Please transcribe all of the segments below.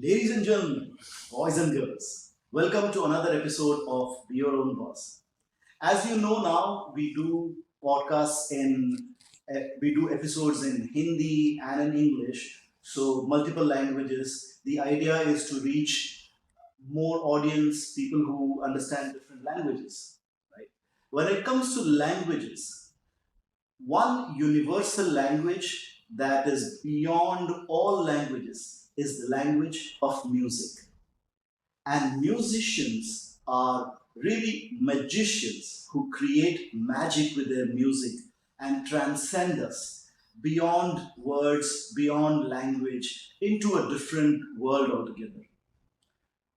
Ladies and gentlemen, boys and girls, welcome to another episode of Be Your Own Boss. As you know now, we do podcasts we do episodes in Hindi and in English, so multiple languages. The idea is to reach more audience, people who understand different languages. Right? When it comes to languages, one universal language that is beyond all languages is the language of music. And musicians are really magicians who create magic with their music and transcend us beyond words, beyond language, into a different world altogether.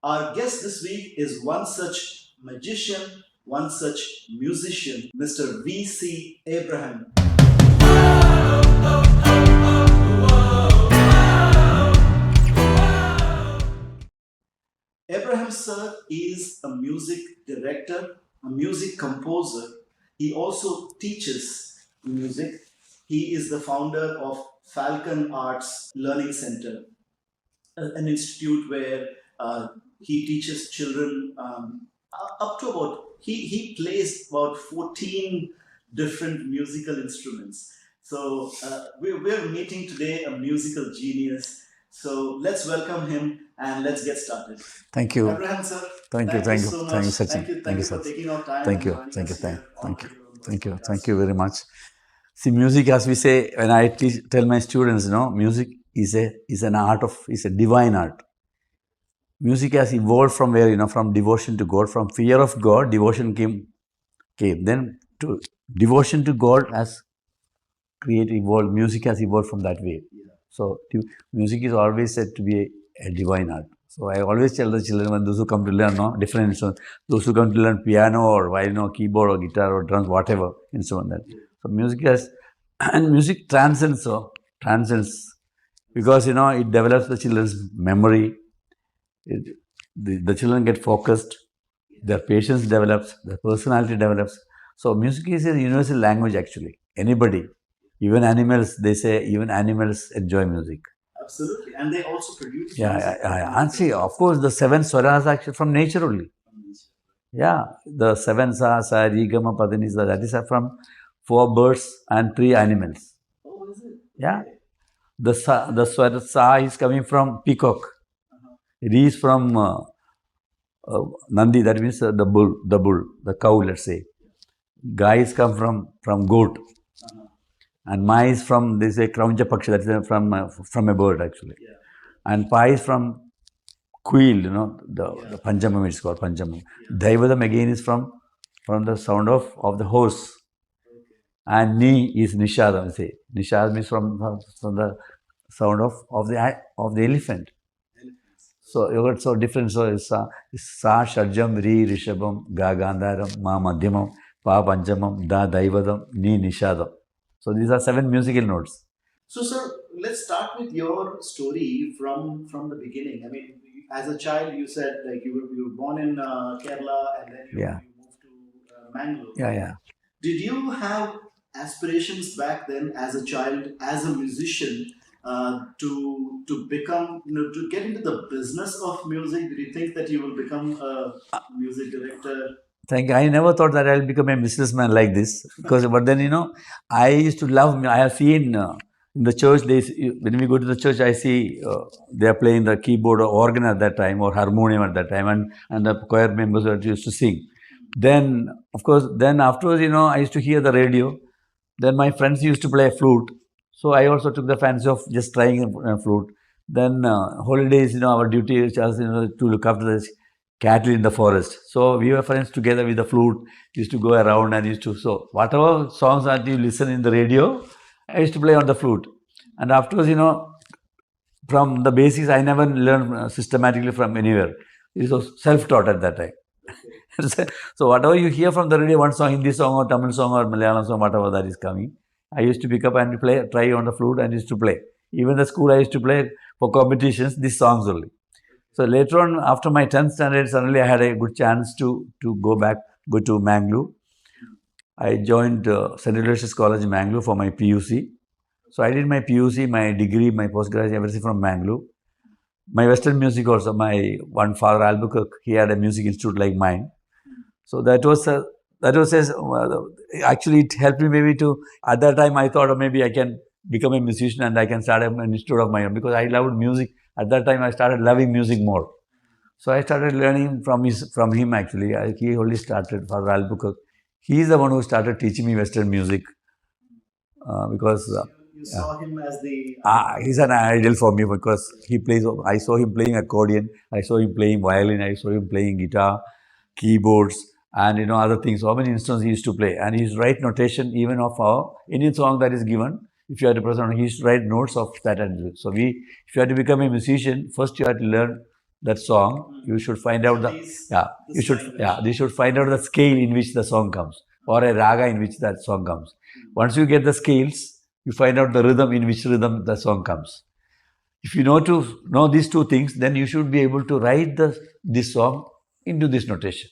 Our guest this week is one such magician, one such musician, Mr. V.C. Abraham. Abraham sir is a music director, a music composer. He also teaches music. He is the founder of Falcon Arts Learning Center, an institute where he teaches children up to he plays about 14 different musical instruments. So we're meeting today a musical genius. So let's welcome him and let's get started. Thank you. Abraham sir, Thank you so much. Thank you, Sachin. Thank you for taking our time. Thank you. Thank you very much. See, music, as we say, when I tell my students, music is a divine art. Music has evolved from where, from devotion to God, from fear of God, devotion came. Then to devotion to God has evolved. Music has evolved from that way. So music is always said to be a divine art. So I always tell the children, when those who come to learn different instruments, those who come to learn piano or violin or keyboard or guitar or drums, whatever instrument that. So music music transcends because it develops the children's memory. The children get focused, their patience develops, their personality develops. So music is a universal language actually. Anybody. Even animals, they say, even animals enjoy music. Absolutely. And they also produce music. And see, of course, the 7 swaras are actually from nature only. Yeah, the 7 sa, ri, ga, ma, pa, da, ni, sa, that is from 4 birds and 3 animals. Oh, is it? Yeah. The swara sa is coming from peacock. Ri is from Nandi, that means the bull, the cow, let's say. Ga is come from goat. And Ma is from, they say, Kraunja Paksha, that is from a bird actually. Yeah. And Pa is from quail, the Panjamam is called Panjamam. Yeah. Daivadam again is from the sound of the horse. Okay. And Ni is Nishadam, say. Nishadam is from the sound of the elephant. So you got so different. So it's Sa, Sharjam, Ri, Rishabam, Ga, Gandharam, Ma, Madhyamam, Pa, Panjamam, Da, Daivadam, Ni, Nishadam. So these are 7 musical notes. So sir, let's start with your story from the beginning. I mean, as a child, you said like you were born in Kerala and then you moved to Mangalore. Yeah. Did you have aspirations back then as a child, as a musician, to become, to get into the business of music? Did you think that you will become a music director? Thank you. I never thought that I'll become a businessman like this. But then, I used to love, I have seen in the church, when we go to the church, I see they are playing the keyboard or organ at that time or harmonium at that time and the choir members used to sing. Then, of course, afterwards, I used to hear the radio. Then my friends used to play flute. So I also took the fancy of just trying a flute. Then holidays, our duty is just, to look after the cattle in the forest. So we were friends together with the flute, used to go around and so whatever songs that you listen in the radio, I used to play on the flute. And afterwards, from the basics, I never learned systematically from anywhere. It was self-taught at that time. So whatever you hear from the radio, one song, Hindi song or Tamil song or Malayalam song, whatever that is coming, I used to pick up and try on the flute and used to play. Even the school, I used to play for competitions, these songs only. So later on, after my 10th standard, suddenly I had a good chance to go to Mangalore. I joined St. Aloysius College in Mangalore for my PUC. So I did my PUC, my degree, my postgraduate, everything from Mangalore. my Western music also. My one father Albuquerque, he had a music institute like mine. So that was actually it helped me maybe to, at that time I thought maybe I can become a musician and I can start an institute of my own, because I loved music. At that time I started loving music more. So I started learning from him actually. He only started, Father Albuquerque. He is the one who started teaching me Western music, because You saw him as the he's an idol for me, because he plays. I saw him playing accordion. I saw him playing violin. I saw him playing guitar, keyboards, and other things. So many instruments he used to play, and he used to write notation even of our Indian song that is given. If you have to present, he used to write notes of that. And so if you have to become a musician, first you have to learn that song. You should find out you should find out the scale in which the song comes, or a raga in which that song comes. Once you get the scales, you find out the rhythm in which rhythm the song comes. If you know these two things, then you should be able to write this song into this notation.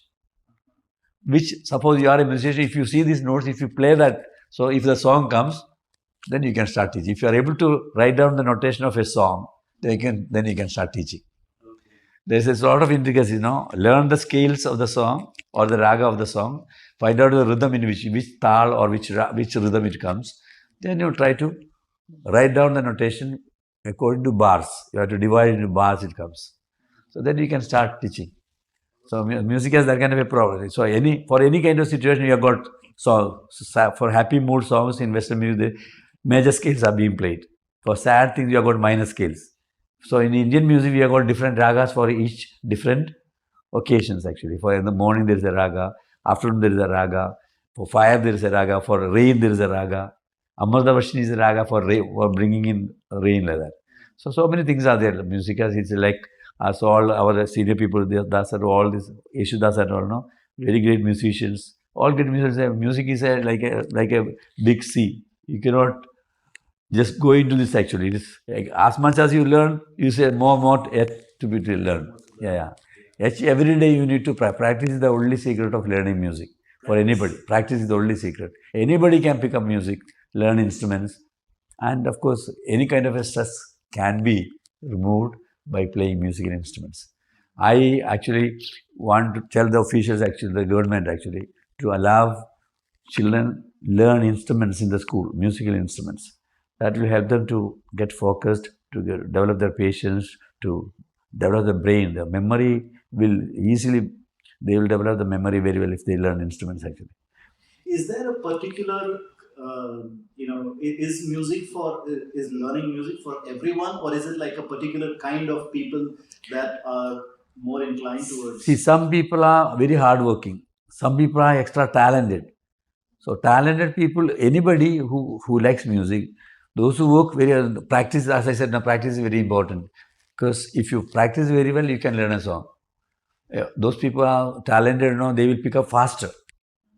Which, suppose you are a musician, if you see these notes, if you play that, so if the song comes, then you can start teaching. If you are able to write down the notation of a song, then you can start teaching. There's a lot of intricacies, learn the scales of the song or the raga of the song, find out the rhythm in which tal or which rhythm it comes. Then you try to write down the notation according to bars. You have to divide into bars, it comes. So then you can start teaching. So music has that kind of a problem. So for any kind of situation, you have got for happy mood songs in Western music, major scales are being played. For sad things, you have got minor scales. So in Indian music, we have got different ragas for each different occasions actually. For in the morning there is a raga, afternoon there is a raga, for fire there is a raga, for rain there is a raga. Amardavashini is a raga for bringing in rain like that. So many things are there. Music as it's like so all our senior people, all this Yeshudas and all, very great musicians. All great musicians. Music is like a big sea. You cannot just go into this actually. It is like, as much as you learn, you say more yet to be learned. Yeah. Actually, every day you need to practice. Is the only secret of learning music for anybody. Practice is the only secret. Anybody can pick up music, learn instruments, and of course, any kind of a stress can be removed by playing musical instruments. I actually want to tell the officials, actually, the government, actually, to allow children learn instruments in the school, musical instruments. That will help them to get focused, to develop their patience, to develop the brain. The memory will they will develop the memory very well if they learn instruments actually. Is there a particular, is learning music for everyone, or is it like a particular kind of people that are more inclined towards? See, some people are very hardworking. Some people are extra talented. So talented people, anybody who likes music, those who work practice, as I said, practice is very important. Because if you practice very well, you can learn a song. Those people are talented, they will pick up faster.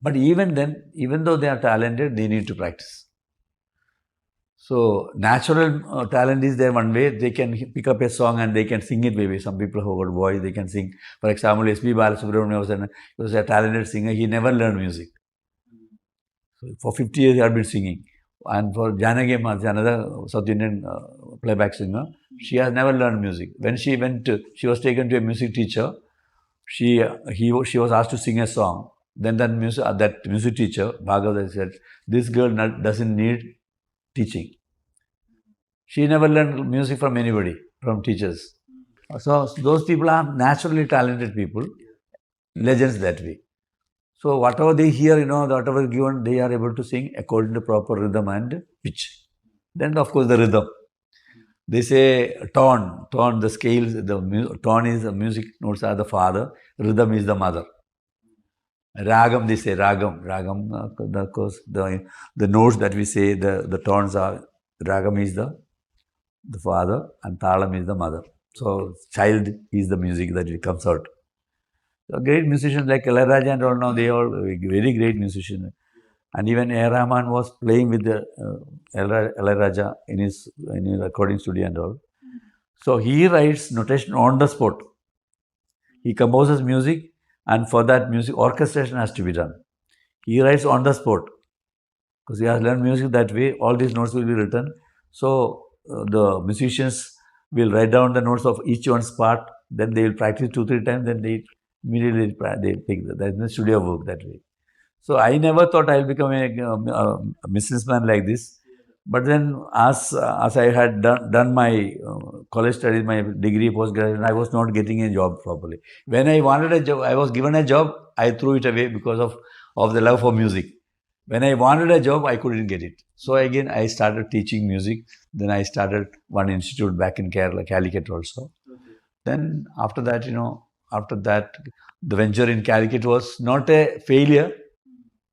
But even then, even though they are talented, they need to practice. So natural talent is there one way. They can pick up a song and they can sing it maybe. Some people who got voice, they can sing. For example, S.P. Balasubramanian was a talented singer. He never learned music. So for 50 years, he had been singing. And for Janagi Amma, another South Indian playback singer, she has never learned music. When she was taken to a music teacher. She was asked to sing a song. Then that music teacher, Bhagavad, said, this girl doesn't need teaching. She never learned music from anybody, from teachers. So those people are naturally talented people, legends that way. So whatever they hear, whatever given, they are able to sing according to proper rhythm and pitch. Then of course the rhythm. They say tone, the scales, tone is the music notes are the father, rhythm is the mother. Ragam, they say ragam, of course, the notes that we say, the tones are, ragam is the father and talam is the mother. So child is the music that it comes out. So great musicians like Ilayaraja and all now, they are very great musicians. And even A. Rahman was playing with the Ilayaraja in his recording studio and all. So he writes notation on the spot. He composes music, and for that music, orchestration has to be done. He writes on the spot because he has learned music that way. All these notes will be written. So the musicians We'll write down the notes of each one's part. Then they will practice 2, 3 times. Then they immediately they take that. That's the studio work that way. So I never thought I'll become a businessman like this. But then, as I had done my college studies, my degree, post graduation, I was not getting a job properly. When I wanted a job, I was given a job. I threw it away because of the love for music. When I wanted a job, I couldn't get it. So again, I started teaching music. Then I started one institute back in Kerala, Calicut also. Then after that, the venture in Calicut was not a failure.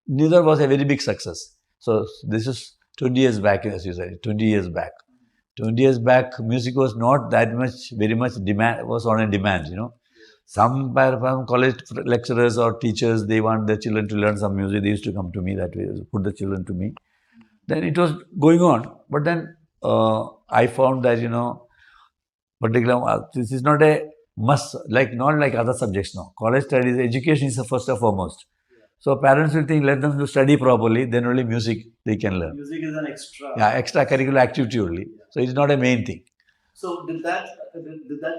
Neither was a very big success. So this is 20 years back, as you said, 20 years back. 20 years back, music was not that much, very much demand, was on a demand, Some college lecturers or teachers, they want their children to learn some music. They used to come to me that way, put the children to me. Then it was going on. But then I found that, particularly, this is not a must, not like other subjects now. College studies, education is the first and foremost. So parents will think, let them to study properly, then only music they can learn. Music is an extra. Yeah, extracurricular activity only. So it's not a main thing. So did that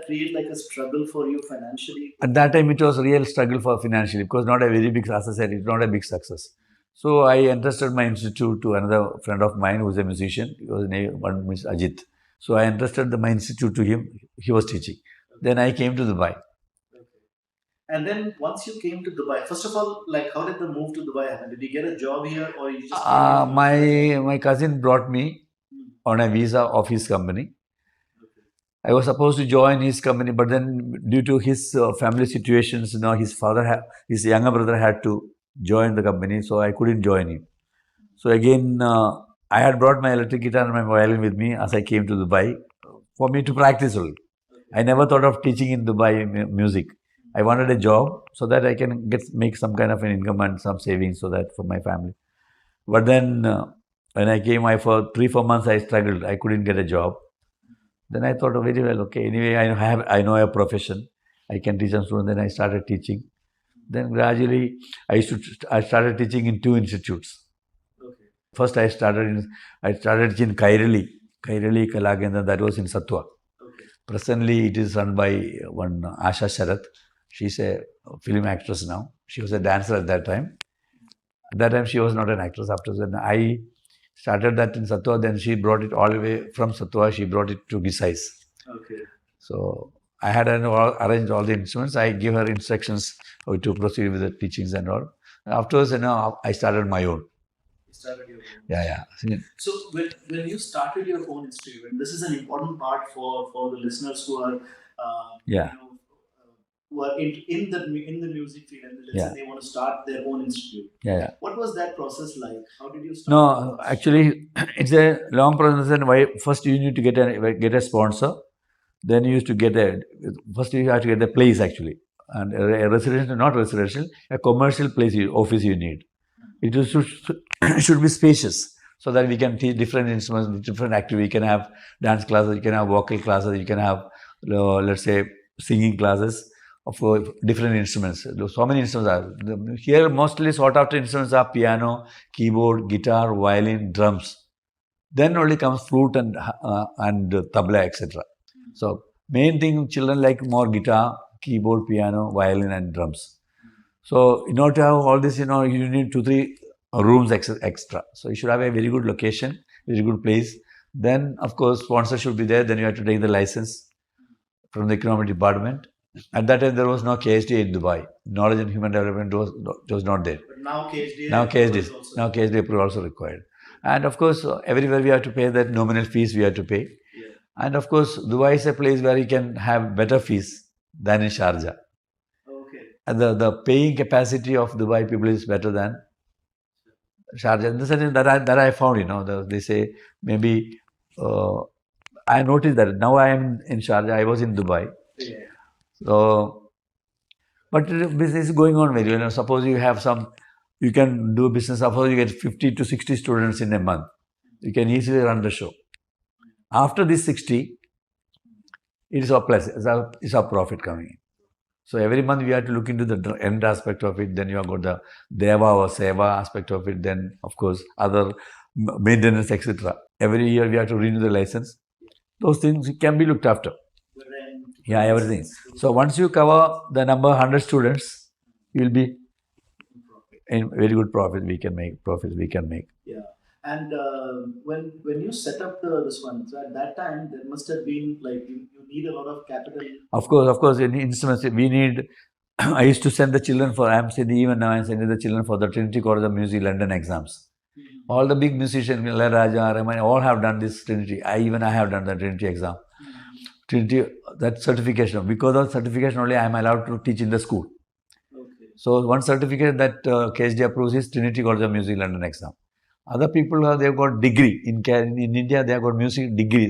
create like a struggle for you financially? At that time, it was a real struggle for financially because not a very big, as I said, it's not a big success. So I entrusted my institute to another friend of mine who was a musician. He was named Ajit. So I entrusted my institute to him. He was teaching. Then I came to Dubai. And then once you came to Dubai, first of all, like how did the move to Dubai happen? Did you get a job here or you just my cousin brought me on a visa of his company. I was supposed to join his company, but then due to his family situations, his younger brother had to join the company, so I couldn't join him. So again, I had brought my electric guitar and my violin with me as I came to Dubai for me to practice only. I never thought of teaching in Dubai music. I wanted a job so that I can make some kind of an income and some savings so that for my family. But then when I came, for 3-4 months I struggled. I couldn't get a job. Then I thought, very well, okay. Anyway, I know a profession. I can teach some students. Then I started teaching. Then gradually I started teaching in 2 institutes. Okay. First I started in Kairali Kalakendra. That was in Satwa. Okay. Presently it is run by one Asha Sharath. She's a film actress now. She was a dancer at that time. At that time, she was not an actress. After that, I started that in Satwa. Then she brought it all the way from Satwa. She brought it to Gisais. Okay. So I had arranged all the instruments. I gave her instructions how to proceed with the teachings and all. Afterwards, I started my own. You started your own. Yeah. So when you started your own institute, this is an important part for the listeners who are who are in the music field and let's say they want to start their own institute. Yeah. What was that process like? How did you start? No, actually, it's a long process. And why first you need to get a sponsor. Then you used to first you have to get a place actually, and a residential, not residential, a commercial place office you need. It should be spacious so that we can teach different instruments, different activities. You can have dance classes, you can have vocal classes, you can have let's say singing classes of different instruments. So many instruments are here. Mostly sought after instruments are piano, keyboard, guitar, violin, drums. Then only comes flute and tabla, etc. So main thing, children like more guitar, keyboard, piano, violin, and drums. So in order to have all this, you need 2-3 rooms extra. So you should have a very good location, very good place. Then of course sponsor should be there. Then you have to take the license from the economic department. At that time, there was no KSD in Dubai. Knowledge and Human Development was not there. But now KSD. Now KSD approval also required. And of course, everywhere we have to pay that nominal fees we have to pay. Yeah. And of course, Dubai is a place where you can have better fees than in Sharjah. Okay. And the paying capacity of Dubai people is better than Sharjah. In the sense that I found, they say maybe I noticed that now I am in Sharjah. I was in Dubai. Yeah. So, but business is going on very well. Suppose you can do business. Suppose you get 50 to 60 students in a month. You can easily run the show. After this 60, it is our plus. It's our profit coming in. So every month we have to look into the end aspect of it. Then you have got the Deva or Seva aspect of it. Then of course other maintenance, etc. Every year we have to renew the license. those things can be looked after. Rent, Yeah, everything. school So once you cover the number 100 students, you will be profit. in very good profit. We can make profits. We can make. Yeah. And when you set up this one, so at that time there must have been like you need a lot of capital. Of course, in instruments we need. I used to send the children for. I'm sending even now. I'm sending the children for the Trinity College of Music London exams. Mhm. All the big musicians, Raja, Rahman, all have done this Trinity. I have done the Trinity exam. Mhm. Trinity, that certification. Because of certification only, I am allowed to teach in the school. Okay. So one certificate that KSD approves is Trinity College of Music London exam. Other people they've got degree in India. They have got music degree,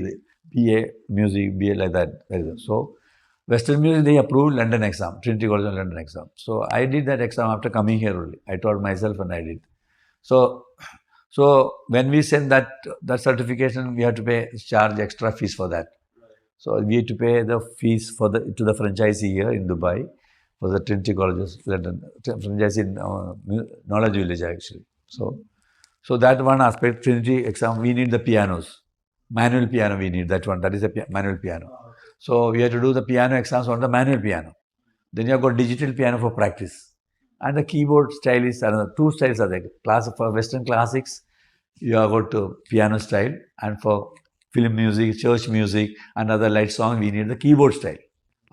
BA music, BA like that. So Western music they approved London exam, Trinity College of London exam. So I did that exam after coming here only. I taught myself and I did. So when we send that certification, we have to charge extra fees for that. So we have to pay the fees to the franchisee here in Dubai for the Trinity Colleges London franchisee in Knowledge Village actually. So that one aspect, Trinity exam, we need the pianos. Manual piano we need, that one. That is a manual piano. So we have to do the piano exams on the manual piano. Then you have got digital piano for practice. And the keyboard style is another. Two styles are there. For Western classics, you have got piano style. And for film music, church music, and other light song, we need the keyboard style.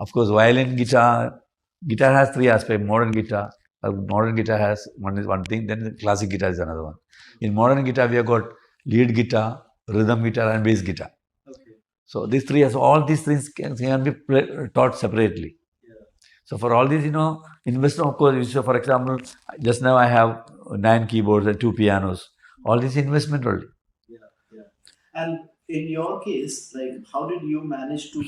Of course, violin, guitar has three aspects. Modern guitar has one thing, then the classic guitar is another one. In modern guitar, we have got lead guitar, rhythm guitar, and bass guitar. Okay. So these three, all these things can be taught separately. So for all these, investment, of course, so for example, just now I have 9 keyboards and 2 pianos. All this investment only. Yeah, yeah. And in your case, like, how did you manage to?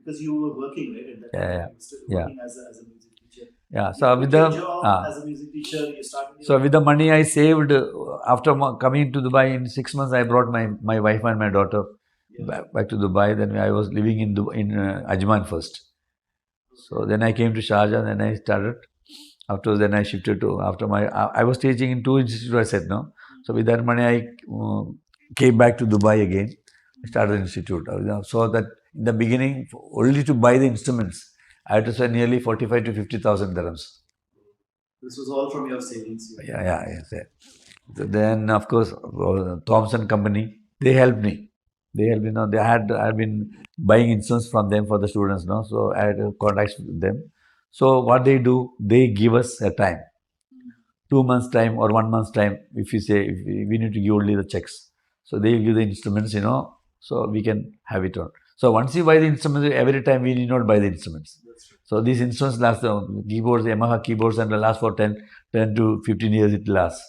Because you were working, right? At that Yeah, time, yeah, you were still yeah. working as a music teacher. Yeah. You So quit your job as a music teacher. You started. so with the money I saved after coming to Dubai in 6 months, I brought my wife and my daughter back to Dubai. Then I was living in Ajman first. So then I came to Sharjah. Then I started. After then I shifted to I was teaching in 2 institutes. I said no. So with that money I came back to Dubai again. I started institute. So that in the beginning, only to buy the instruments, I had to spend nearly 45 to 50,000 dirhams. This was all from your savings. Yes. So then, of course, Thompson Company, they helped me. They helped me. I've been buying instruments from them for the students. No, so I had contacts with them. So what they do, they give us a time, 2 months time or 1 month's time. If you say if we need to give only the checks, so they give the instruments, so we can have it on. So once you buy the instruments, every time we need not buy the instruments. So these instruments last, keyboards, Yamaha keyboards, and last for 10 to 15 years it lasts.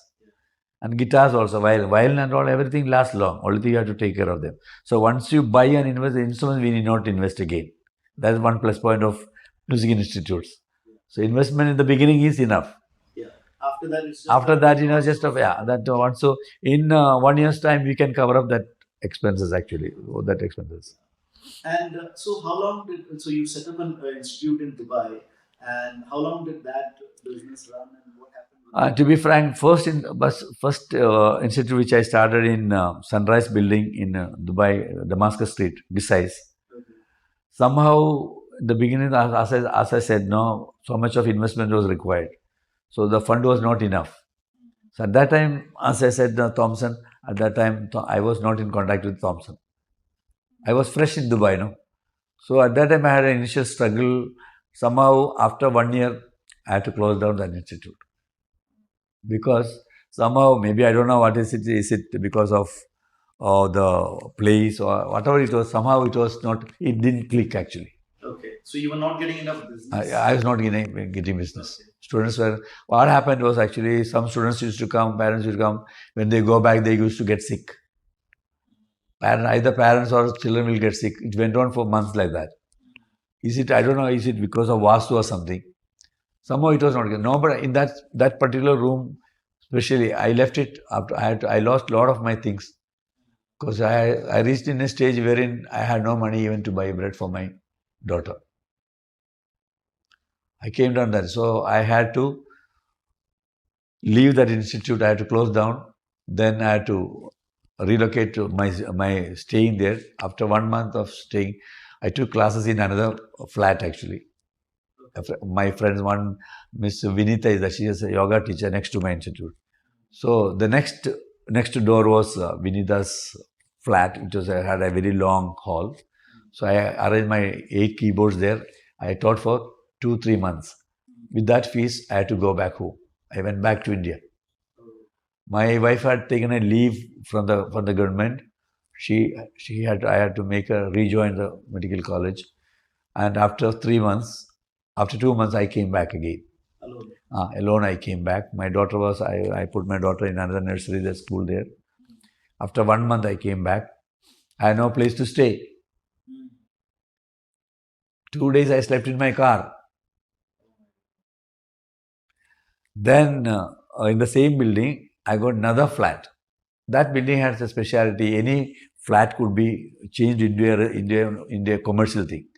And guitars also, violin and all, everything lasts long. Only thing you have to take care of them. So once you buy and invest the instruments, we need not invest again. That's one plus point of music institutes. So investment in the beginning is enough. Yeah. After that, it's just that one. So in 1 year's time, we can cover up that expenses actually. That expenses. And so, how long did you set up an institute in Dubai, and how long did that business run, and what happened? To be frank, first institute which I started in Sunrise Building in Dubai, Damascus Street, Gisais. Okay. Somehow, in the beginning, as I said, no, so much of investment was required. So the fund was not enough. So at that time, as I said, Thompson, at that time, I was not in contact with Thompson. I was fresh in Dubai, no? So at that time, I had an initial struggle. Somehow, after 1 year, I had to close down that institute. Because somehow, maybe I don't know what is it. Is it because of the place or whatever it was? Somehow it was not, it didn't click actually. Okay, so you were not getting enough business? I was not getting business. Okay. Students were, what happened was actually some students used to come, parents used to come. When they go back, they used to get sick. Either parents or children will get sick. It went on for months like that. Is it, I don't know, is it because of Vastu or something? Somehow it was not good. No, but in that particular room, especially, I left it after I lost a lot of my things. Because I reached in a stage wherein I had no money even to buy bread for my daughter. I came down there. So I had to leave that institute. I had to close down. Then I had to relocate to my staying there. After 1 month of staying, I took classes in another flat actually. My friends, one Miss Vinita is that she is a yoga teacher next to my institute. So the next door was Vinita's flat, which was had a very long hall. So I arranged my 8 keyboards there. I taught for 2-3 months. With that fees, I had to go back home. I went back to India. My wife had taken a leave from the government. I had to make her rejoin the medical college, and after 3 months, after 2 months, I came back again. Alone. Alone I came back. My daughter was I put my daughter in another nursery, the school there. After 1 month, I came back. I had no place to stay. 2 days I slept in my car. Then in the same building, I got another flat. That building has a specialty. Any flat could be changed into a commercial thing.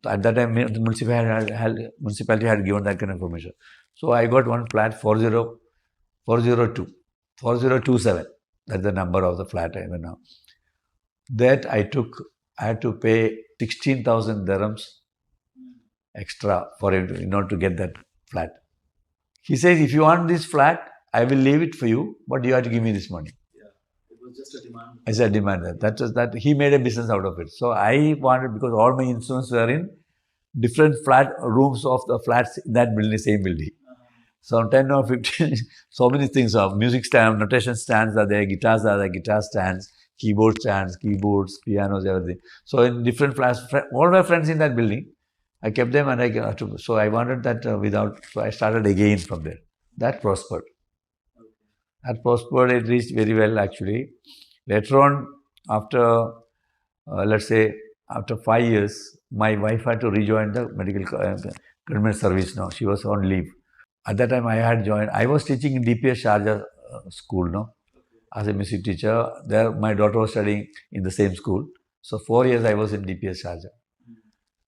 At that time, the municipality had given that kind of information. So I got one flat 4027. That's the number of the flat I have now. That I had to pay 16,000 dirhams extra for it in order to get that flat. He says, if you want this flat, I will leave it for you, but you have to give me this money. Yeah, it was just a demand. I said demand that. That was that he made a business out of it. So I wanted, because all my instruments were in different flat rooms of the flats in that building, same building. So 10 or 15, so many things are music stand, notation stands are there, guitars are there, guitar stands, keyboard stands, keyboards, pianos, everything. So in different flats, all my friends in that building, I kept them and I got to, so I wanted that so I started again from there. That prospered. That prospered, it reached very well actually. Later on, after, let's say, after 5 years, my wife had to rejoin the medical government service now. She was on leave. At that time, I had joined. I was teaching in DPS Sharjah school, no, as a music teacher. There, my daughter was studying in the same school. So 4 years I was in DPS Sharjah.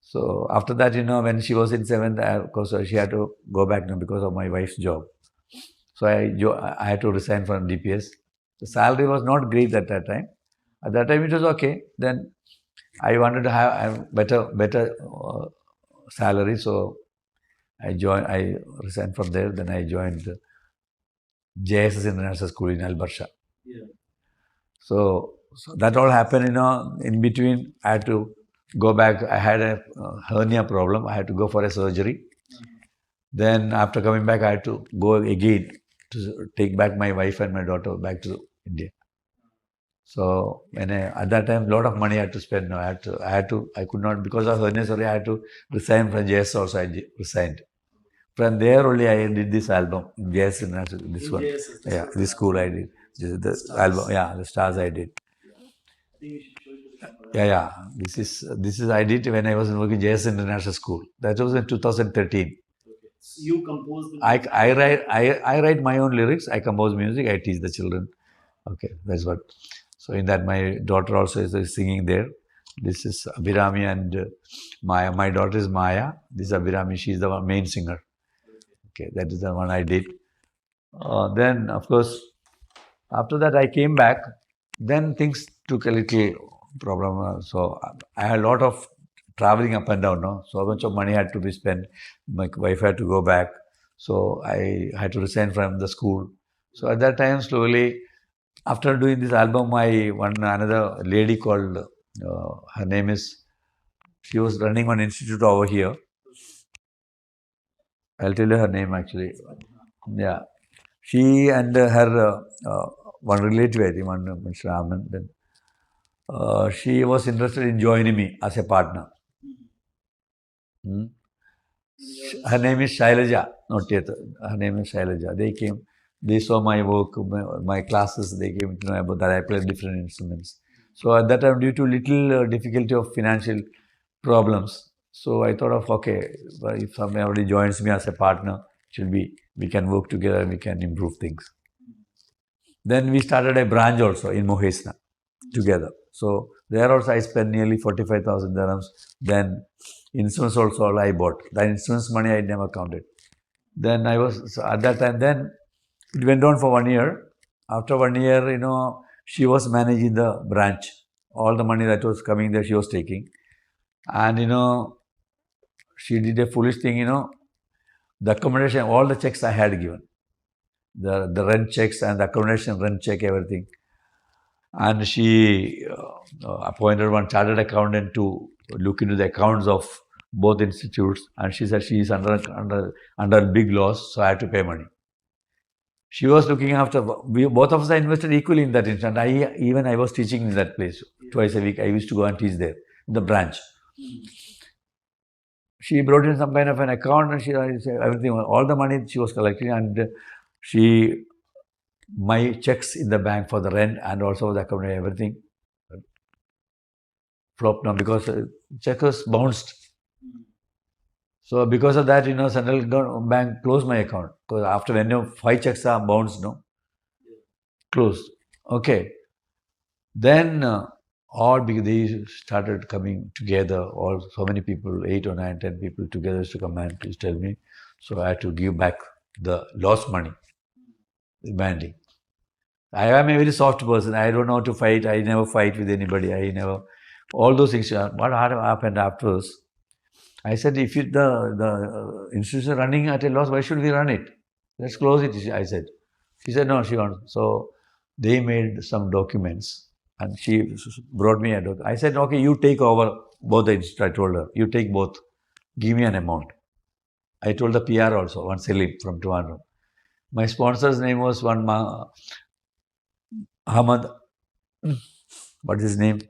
So after that, when she was in 7th, of course, she had to go back now because of my wife's job. So I had to resign from DPS. The salary was not great at that time. At that time, it was okay. Then I wanted to have better salary, so I resigned from there. Then I joined JSS International School in Al Barsha. Yeah. So that all happened, in between. I had to go back. I had a hernia problem. I had to go for a surgery. Then after coming back, I had to go again to take back my wife and my daughter back to India. So at that time, a lot of money I had to spend. I could not, because of hernia surgery, I had to resign from JS also. I resigned. From there only I did this album, JS, this one. Yeah, this school I did. The album, yeah, the stars I did. Yeah. This is I did when I was working JS International School. That was in 2013. So you composed the I write my own lyrics. I compose music. I teach the children. Okay, that's what. So in that, my daughter also is singing there. This is Abhirami and Maya. My daughter is Maya. This is Abhirami. She is the main singer. Okay, that is the one I did. Then, of course, after that I came back. Then things took a little problem. So I had a lot of traveling up and down. No, so much of money had to be spent. My wife had to go back. So I had to resign from the school. So at that time, slowly, after doing this album, another lady called, her name is, she was running one institute over here. I'll tell you her name actually. Yeah. She and her one relative, I think, one Mr. Raman, then she was interested in joining me as a partner. Her name is Shailaja, not yet. Her name is Shailaja. They came, they saw my work, my classes, they came to know about that I played different instruments. So at that time, due to little difficulty of financial problems, so I thought of, okay, if somebody joins me as a partner, we can work together and we can improve things. Then we started a branch also in Mohesna together. So there also I spent nearly 45,000 dirhams. Then instruments also all I bought. The instruments money I never counted. Then at that time, then it went on for 1 year. After 1 year, She was managing the branch. All the money that was coming there, she was taking. And, she did a foolish thing, the accommodation, all the checks I had given. The rent checks and the accommodation rent check, everything. And she appointed one chartered accountant to look into the accounts of both institutes. And she said she is under big loss, so I have to pay money. She was looking after, both of us are invested equally in that instant. I was teaching in that place twice a week. I used to go and teach there, in the branch. She brought in some kind of an account and she everything, all the money she was collecting, and my checks in the bank for the rent and also the accommodation, everything flopped now because check was bounced. So because of that, central bank closed my account because after when 5 checks are bounced, closed. Okay. Then all because they started coming together, all so many people, 8 or 9, 10 people together to come and please tell me. So I had to give back the lost money, demanding. I am a very soft person. I don't know how to fight. I never fight with anybody. All those things. What happened afterwards? I said, if the institution is running at a loss, why should we run it? Let's close it, I said. She said, no, she wants. So they made some documents and she brought me a document. I said, okay, you take over both the institute. I told her, you take both. Give me an amount. I told the PR also, one Selim from Trivandrum. My sponsor's name was one Ahmad. What is his name?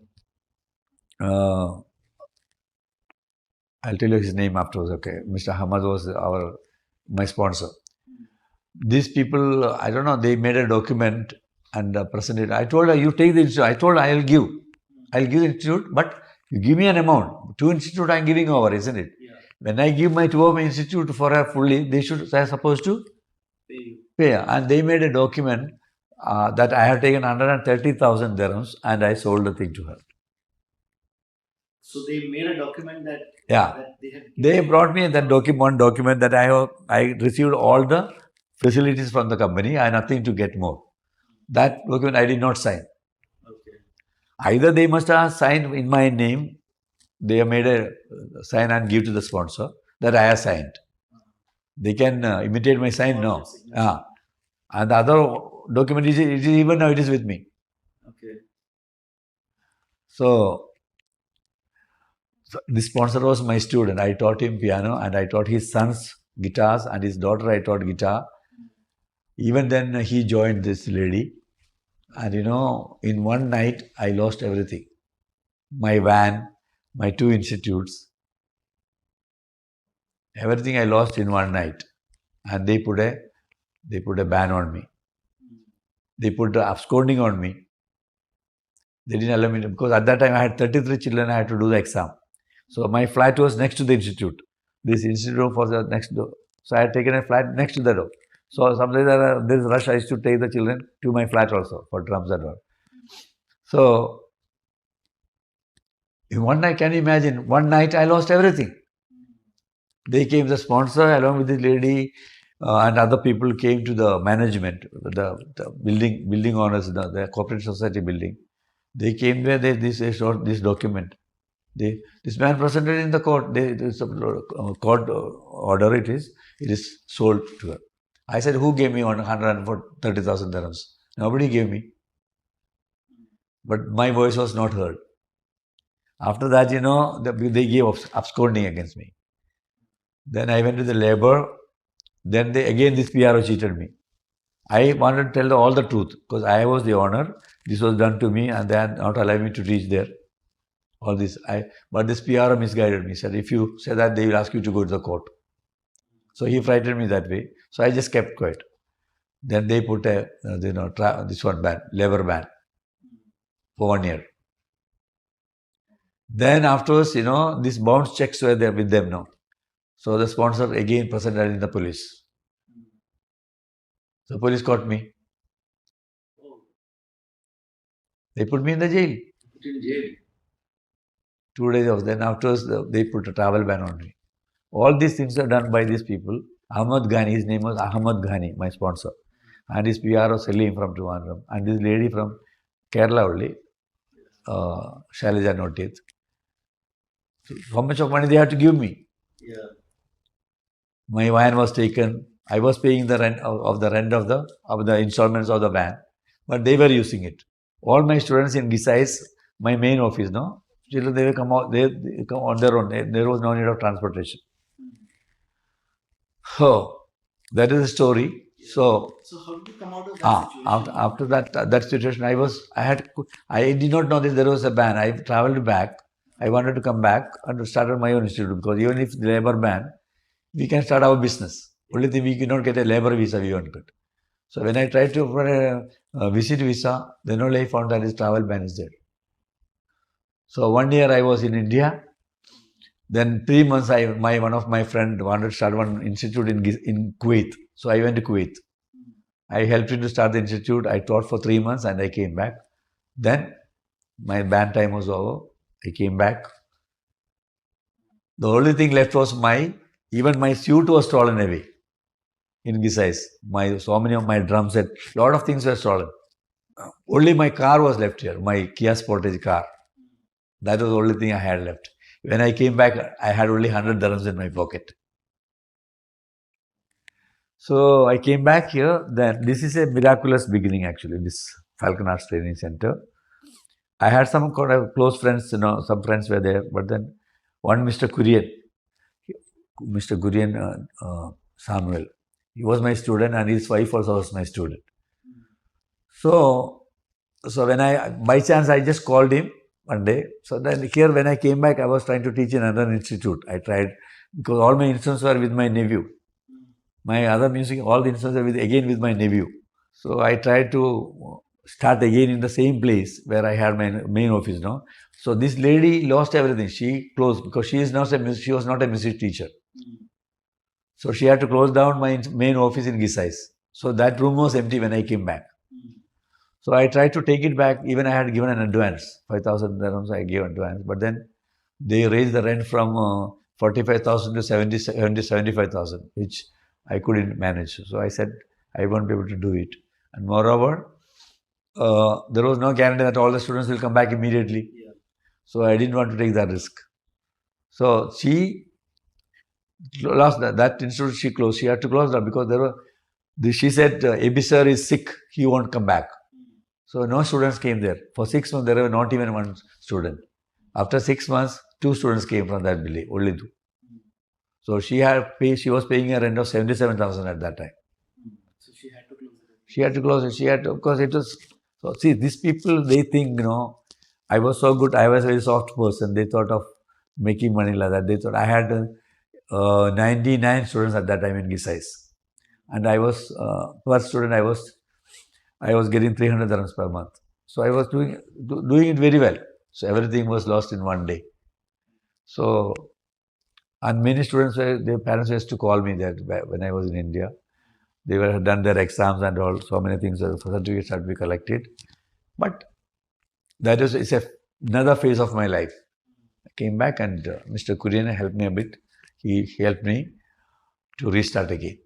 I'll tell you his name afterwards, okay. Mr. Ahmad was my sponsor. These people, I don't know, they made a document and presented. I told her, you take the institute. I told her, I'll give the institute, but you give me an amount. 2 institute I'm giving over, isn't it? Yeah. When I give my 2 of my institute for her fully, they are supposed to pay. And they made a document that I have taken 130,000 dirhams and I sold the thing to her. So they made a document that they brought me that document that I received all the facilities from the company. I had nothing to get more. That document I did not sign. Okay. Either they must have signed in my name. They have made a sign and give to the sponsor that I have signed. They can imitate my sign. No. And the other document is even now it is with me. Okay. So the sponsor was my student. I taught him piano and I taught his sons guitars and his daughter I taught guitar. Even then he joined this lady. And in one night I lost everything. My van, my 2 institutes. Everything I lost in one night. And they put a ban on me. They put absconding on me. They didn't allow me to, because at that time I had 33 children, I had to do the exam. So my flat was next to the institute. This institute was the next door. So I had taken a flat next to the door. So sometimes there is rush, I used to take the children to my flat also for drums and all. So in one night, can you imagine? One night I lost everything. They came, the sponsor along with this lady and other people came to the management, the building owners, the corporate society building. They came there, this document. This man presented in the court. This court order it is sold to her. I said, who gave me 130,000 dirhams? Nobody gave me. But my voice was not heard. After that, they gave absconding against me. Then I went to the labor. Then this PRO cheated me. I wanted to tell all the truth because I was the owner. This was done to me and they had not allowed me to reach there. All this, but this PRO misguided me. Said, if you say that, they will ask you to go to the court. So he frightened me that way. So I just kept quiet. Then they put this one ban, labor ban, for 1 year. Then afterwards, these bounce checks were there with them now. So the sponsor again presented in the police. So police caught me. They put me in the jail. Put in jail. 2 days of. Then afterwards, they put a travel ban on me. All these things are done by these people. Ahmad Ghani, his name was Ahmad Ghani, my sponsor. And his PRO Salim from Trivandrum. And this lady from Kerala only. Sharjah noticed. How much of money they had to give me? Yeah. My van was taken. I was paying the rent of the installments of the van, but they were using it. All my students in Gisais, my main office, no, children they will come out. They come on their own. There was no need of transportation. Oh, that is the story. So how did you come out of that situation? after that situation, I did not know that there was a ban. I traveled back. I wanted to come back and started my own institute because even if the labor ban, we can start our business. Only thing we cannot get a labor visa, we won't get. So when I tried to for a visit visa, then only I found that this travel ban is there. So 1 year I was in India. Then 3 months, one of my friend wanted to start one institute in Kuwait. So I went to Kuwait. I helped him to start the institute. I taught for 3 months and I came back. Then my ban time was over. I came back. The only thing left was even my suit was stolen away in Gisais. So many of my drum set, lot of things were stolen. Only my car was left here, my Kia Sportage car. That was the only thing I had left. When I came back, I had only 100 dirhams in my pocket. So I came back here. Then this is a miraculous beginning actually, this Falcon Arts Training Center. I had some kind of close friends, some friends were there, but then one Mr. Kurian Samuel, he was my student and his wife also was my student. So when by chance I just called him one day. So then here when I came back, I was trying to teach in another institute. I tried because all my instruments were with my nephew. My other music, all the instruments are again with my nephew. So I tried to start again in the same place where I had my main office. No, so this lady lost everything. She closed because she was not a music teacher. So she had to close down my main office in Gisais. So that room was empty when I came back. So I tried to take it back. Even I had given an advance, 5,000 dirhams I gave advance. But then they raised the rent from 45,000 to 75,000, which I couldn't manage. So I said I won't be able to do it. And moreover, there was no guarantee that all the students will come back immediately. Yeah. So I didn't want to take that risk. So she lost that institute. She closed. She had to close that because she said AB sir is sick. He won't come back. So no students came there. For 6 months, there were not even one student. After 6 months, 2 students came from that village, only 2. So she was paying a rent of 77,000 at that time. So she had to close it. She had to close it. Because it was, so see, these people, they think, I was so good, I was a very soft person. They thought of making money like that. They thought I had 99 students at that time in Gisais. And I was, per student, I was getting 300 dirhams per month. So I was doing it very well. So everything was lost in one day. So, and many students, their parents used to call me that when I was in India. They had done their exams and all, so many things, certificates had to be collected. But that is another phase of my life. I came back and Mr. Kurian helped me a bit. He helped me to restart again.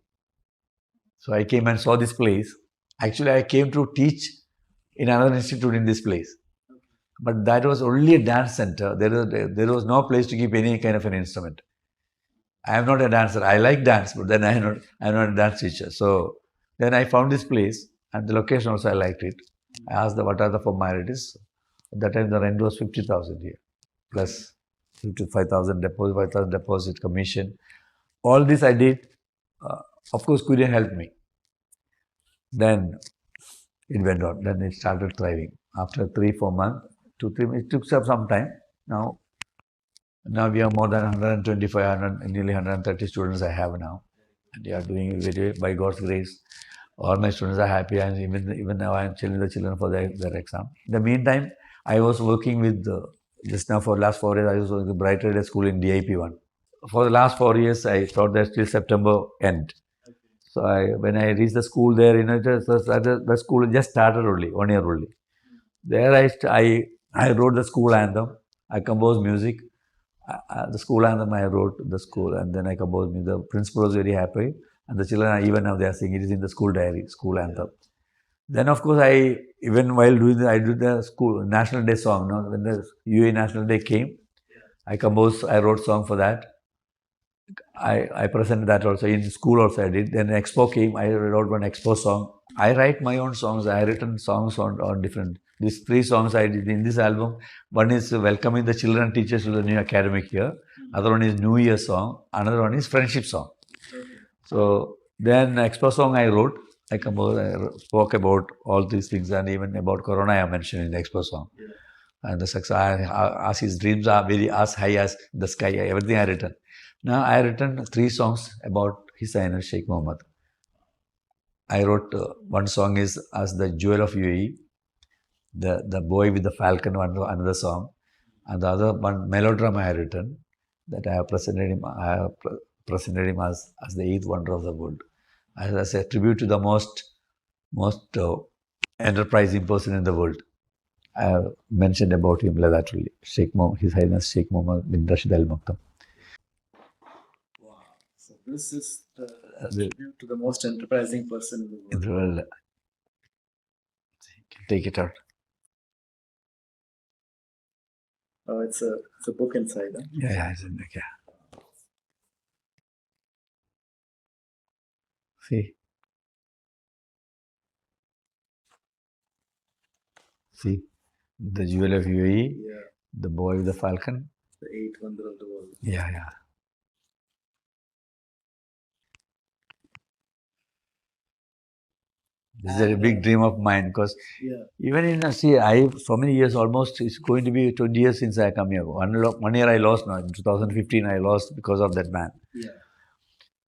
So I came and saw this place. Actually, I came to teach in another institute in this place. But that was only a dance center. There was no place to keep any kind of an instrument. I am not a dancer. I like dance, but then I am not a dance teacher. So then I found this place and the location also I liked it. I asked what are the formalities. At that time the rent was 50,000 here, plus 55,000 deposit, 5,000 deposit, commission. All this I did. Of course, Kurian helped me. Then it went on. Then it started thriving. After 3-4 months, 2-3 months, it took some time. Now we have more than 125, nearly 130 students I have now. And they are doing it very well by God's grace. All my students are happy and even now I am telling the children for their exam. In the meantime, I was working with, just now for the last 4 years, I was working with Betrayal school in DIP1. For the last 4 years, I taught there till September end. So when I reached the school there, the school just started only, 1 year only. There I wrote the school anthem. I composed music. The school anthem I wrote the school and then I composed music. The principal was very happy and the children even now they are singing it is in the school diary, school anthem. Then of course even while doing I did the school National Day song. No? When the UAE National Day came, I wrote song for that. I presented that also in school also I did. Then Expo came, I wrote one Expo song. I write my own songs. I written songs on different. These 3 songs I did in this album. One is welcoming the children and teachers to the new academic year. Other one is New Year song. Another one is friendship song. So then Expo song I wrote. I spoke about all these things and even about Corona I mentioned in the Expo song. And the success, as his dreams are very as high as the sky. Everything I written. Now I written 3 songs about His Highness Sheikh Mohammed. I wrote one song is as the jewel of UAE, the boy with the falcon, another song, and the other one melodrama I have written that I have presented him. Presented him as the 8th wonder of the world, as a tribute to the most enterprising person in the world. I have mentioned about him laterally, His Highness Sheikh Mohammed bin Rashid Al Maktoum. Wow. So this is the tribute to the most enterprising person in the world. Take it out. Oh, it's a book inside. Huh? Yeah, it's in there. See, the jewel of UAE, the boy with the falcon. The 8th wonder of the world. Yeah. This is a big dream of mine because even in I so many years, almost it's going to be 20 years since I come here. One year I lost now. In 2015 I lost because of that man.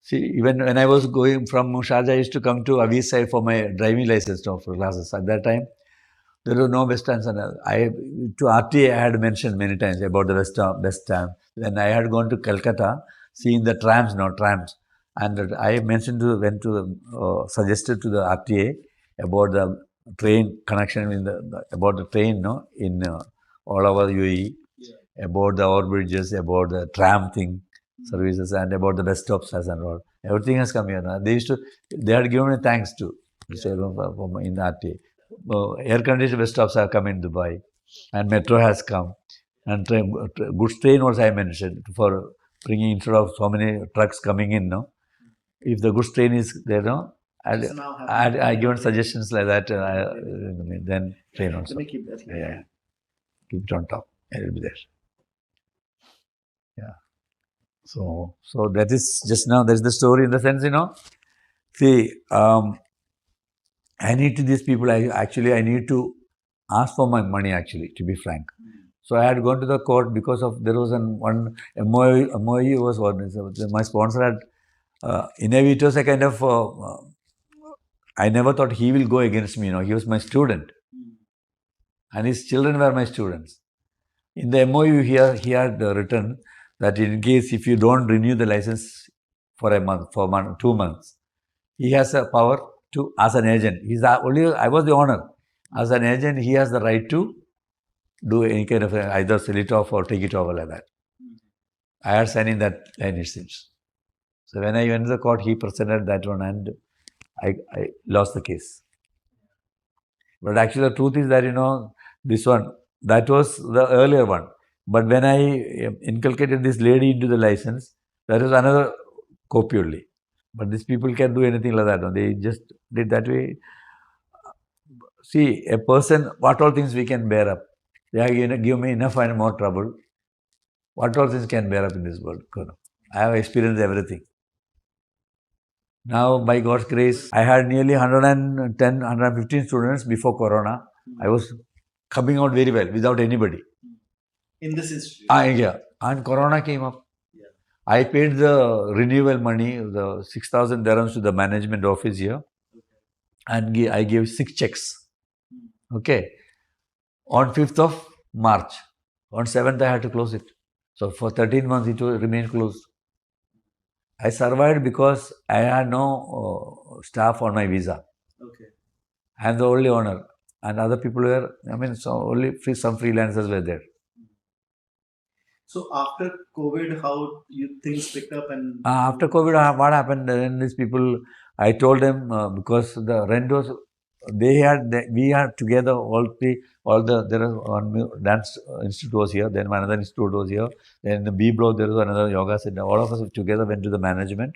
See, even when I was going from Sharjah, I used to come to Avi's side for my driving license for classes. At that time, there was no best times. To RTA, I had mentioned many times about the best time. When I had gone to Calcutta, seeing the trams, and I mentioned suggested to the RTA about the train connection about the train, in all over UAE, about the overbridges, about the tram thing, services, and about the best stops and all. Everything has come here. They had given me thanks to in the RTA. Air conditioned bus stops have come in Dubai, and metro has come, and goods train also I mentioned for bringing instead of so many trucks coming in. If the goods train is there, I given suggestions like that. Then train also. Let me keep that. Yeah, keep it on top. It will be there. Yeah. So that is just now. That's the story in the sense, See, I need to these people. I need to ask for my money. Actually, to be frank. So I had gone to the court because of there was one MOU was what my sponsor had. In a way, it was a kind of. I never thought he will go against me. He was my student, and his children were my students. In the MOU here, he had written that in case if you don't renew the license for 2 months, he has a power to, as an agent. I was the owner. As an agent, he has the right to do any kind of either sell it off or take it over like that. I had signed in that line, it seems. So when I went to the court, he presented that one and I lost the case. But actually the truth is that, this one, that was the earlier one. But when I inculcated this lady into the license, that was another copy only. But these people can do anything like that. No? They just did that way. See, a person, what all things we can bear up. They are give me enough and more trouble. What all things can bear up in this world? I have experienced everything. Now, by God's grace, I had nearly 110, 115 students before Corona. I was coming out very well without anybody. In this institute? Yeah. And Corona came up. Yeah. I paid the renewal money, the 6,000 dirhams to the management office here. And I gave 6 checks. Okay. On 5th of March. On 7th, I had to close it. So for 13 months, it remained closed. I survived because I had no staff on my visa. Okay. I am the only owner. And other people were, only some freelancers were there. So after COVID, how things picked up? And after COVID, what happened? Then these people, I told them because the rent was we had together there was one dance institute was here, then another institute was here, then in the B block there was another yoga center. All of us together went to the management,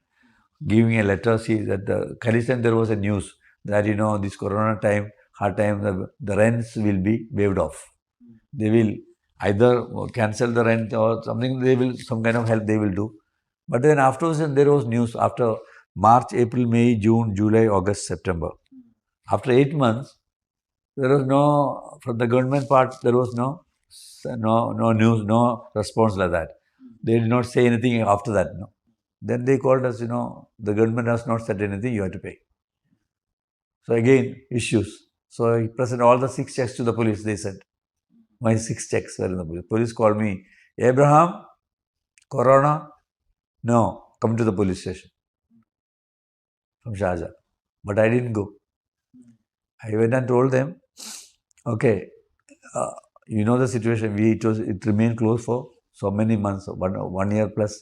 giving a letter. See that Khalistan there was a news that this Corona time, hard time, the rents will be waived off. They will either cancel the rent or something. They will some kind of help they will do. But then afterwards there was news after March, April, May, June, July, August, September. After 8 months, there was no, from the government part, there was no news, no response like that. They did not say anything after that. No. Then they called us, the government has not said anything, you have to pay. So again, issues. So I presented all the 6 checks to the police, they said. My 6 checks were in the police. Police called me, Abraham, Corona, no, come to the police station from Sharjah. But I didn't go. I went and told them, okay, you know the situation. It remained closed for so many months, 1 year plus,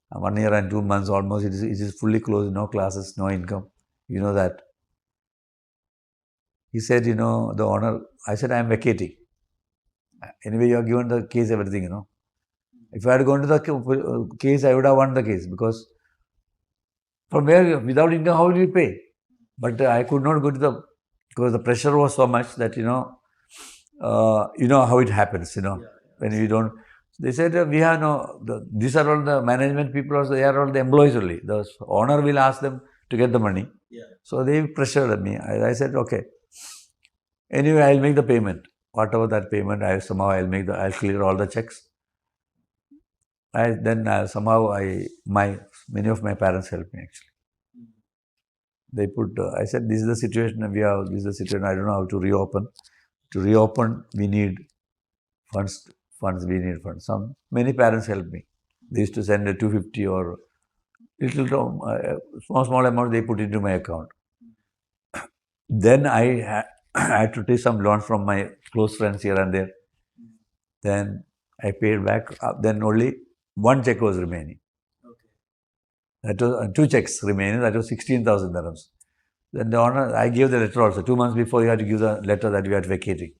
1 year and 2 months almost. It is fully closed, no classes, no income. You know that. He said, the owner. I said, I am vacating. Anyway, you are given the case, everything, If I had gone to the case, I would have won the case because from where, without income, how will you pay? But I could not go to because the pressure was so much that, you know how it happens, when you don't. They said, we have these are all the management people also, they are all the employees only. The owner will ask them to get the money. Yeah. So they pressured me. I said, okay. Anyway, I'll make the payment. Whatever that payment, I'll clear all the checks. Many of my parents helped me actually. They put, I said, this is the situation this is the situation, I don't know how to reopen. To reopen, we need funds, we need funds. Many parents helped me. They used to send a 250 or small amount they put into my account. Then I had to take some loans from my close friends here and there. Then I paid back. Then only 1 check was remaining. That was 2 checks remaining. That was 16,000 dirhams. Then the owner, I gave the letter also. 2 months before, you had to give the letter that we are vacating.